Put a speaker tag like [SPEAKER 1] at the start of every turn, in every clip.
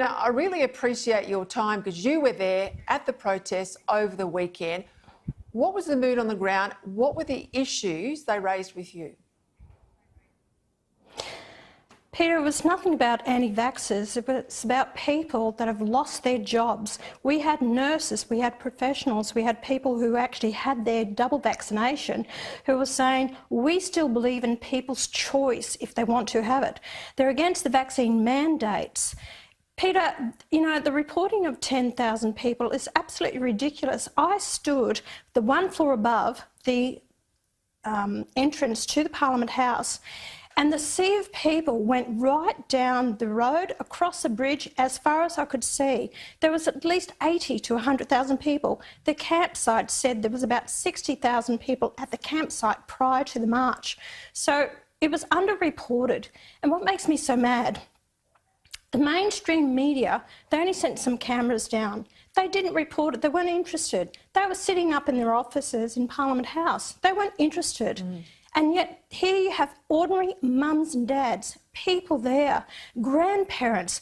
[SPEAKER 1] Now, I really appreciate your time because you were there at the protests over the weekend. What was the mood on the ground? What were the issues they raised with you?
[SPEAKER 2] Peter, it was nothing about anti-vaxxers. It was about people that have lost their jobs. We had nurses, we had professionals, we had people who actually had their double vaccination who were saying, we still believe in people's choice if they want to have it. They're against the vaccine mandates. Peter, you know, the reporting of 10,000 people is absolutely ridiculous. I stood the one floor above the entrance to the Parliament House, and the sea of people went right down the road, across the bridge, as far as I could see. There was at least 80 to 100,000 people. The campsite said there was about 60,000 people at the campsite prior to the march. So it was underreported. And what makes me so mad, the mainstream media, they only sent some cameras down. They didn't report it. They weren't interested. They were sitting up in their offices in Parliament House. They weren't interested. And yet here you have ordinary mums and dads, people there, grandparents,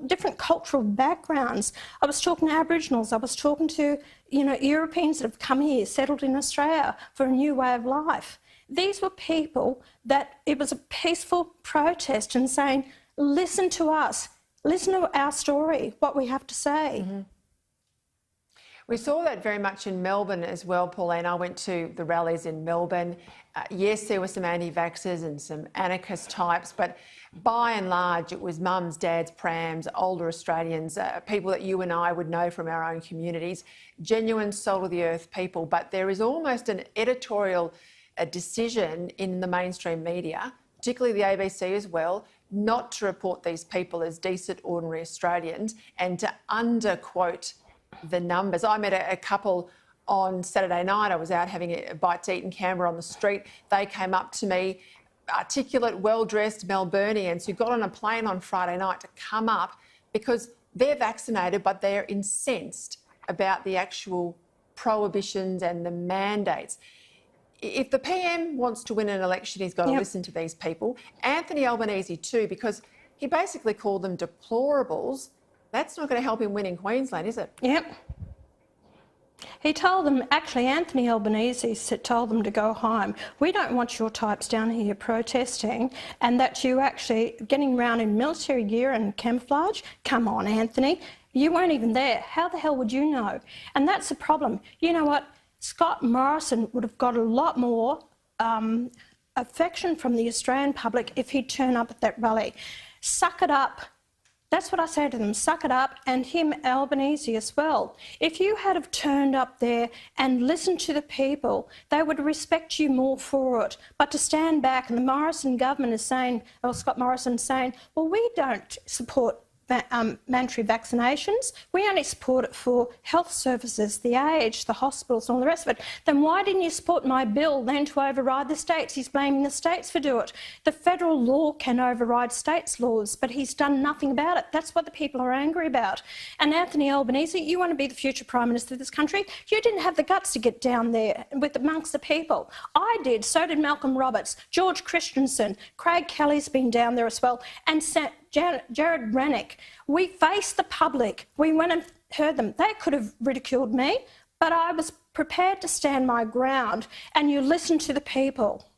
[SPEAKER 2] different cultural backgrounds. I was talking to Aboriginals. I was talking to, you know, Europeans that have come here, settled in Australia for a new way of life. These were people that it was a peaceful protest and saying, listen to us, listen to our story, what we have to say.
[SPEAKER 1] We saw that very much in Melbourne as well, Pauline. I went to the rallies in Melbourne. Yes, there were some anti-vaxxers and some anarchist types, but by and large it was mums, dads, prams, older Australians, people that you and I would know from our own communities, genuine salt-of-the-earth people. But there is almost an editorial decision in the mainstream media, particularly the ABC as well, not to report these people as decent, ordinary Australians and to underquote the numbers. I met a couple on Saturday night. I was out having a bite to eat in Canberra on the street. They came up to me, articulate, well-dressed Melburnians who got on a plane on Friday night to come up because they're vaccinated but they're incensed about the actual prohibitions and the mandates. If the PM wants to win an election, he's got to listen to these people. Anthony Albanese too, because he basically called them deplorables. That's not going to help him win in Queensland, is it?
[SPEAKER 2] Yep. He told them, actually Anthony Albanese told them to go home. We don't want your types down here protesting and that you actually getting around in military gear and camouflage. Come on, Anthony. You weren't even there. How the hell would you know? And that's the problem. You know what? Scott Morrison would have got a lot more affection from the Australian public if he'd turn up at that rally. Suck it up. That's what I say to them, suck it up, and him, Albanese, as well. If you had have turned up there and listened to the people, they would respect you more for it. But to stand back, and the Morrison government is saying, or Scott Morrison saying, well, we don't support mandatory vaccinations. We only support it for health services, the aged, the hospitals and all the rest of it. Then why didn't you support my bill then to override the states? He's blaming the states for doing it. The federal law can override states' laws, but he's done nothing about it. That's what the people are angry about. And Anthony Albanese, you want to be the future Prime Minister of this country? You didn't have the guts to get down there with amongst the people. I did, so did Malcolm Roberts, George Christensen, Craig Kelly's been down there as well, and Jared Rennick. We faced the public. We went and heard them. They could have ridiculed me, but I was prepared to stand my ground, and you listen to the people.